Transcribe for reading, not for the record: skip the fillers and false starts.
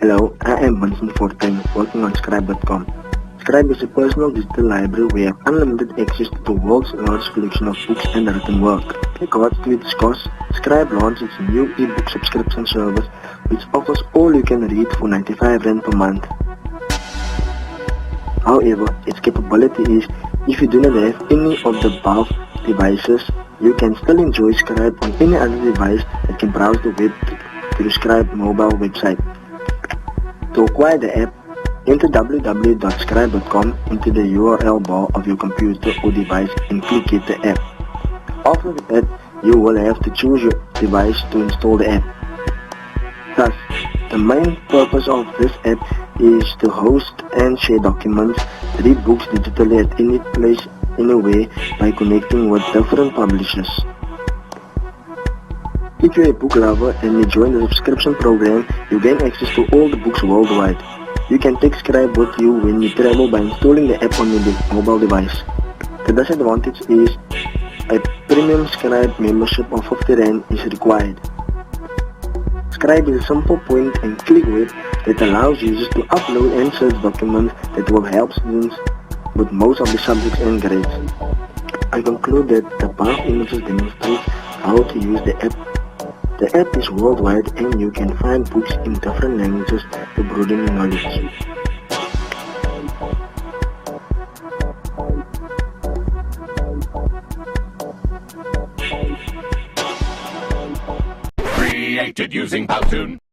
Hello, I am Vincent Fortin, working on Scribe.com. Scribe is a personal digital library where you have unlimited access to the world's largest collection of books and written work. In regards to its cost, Scribe launched its new ebook subscription service which offers all you can read for 95 Rand per month. However, its capability is, if you do not have any of the above devices, you can still enjoy Scribe on any other device that can browse the web through Scribe mobile website. To acquire the app, enter www.scribe.com into the URL bar of your computer or device and click Get the app. After that, you will have to choose your device to install the app. Thus, the main purpose of this app is to host and share documents, read books digitally at any place, anywhere by connecting with different publishers. If you're a book lover and you join the subscription program, you gain access to all the books worldwide. You can take Scribe with you when you travel by installing the app on your mobile device. The disadvantage is a premium Scribe membership of 50 Rand is required. Scribe is a simple point and click web that allows users to upload and search documents that will help students with most of the subjects and grades. I conclude that the above images demonstrate how to use the app. The app is worldwide and you can find books in different languages to broaden your knowledge. Created using Powtoon.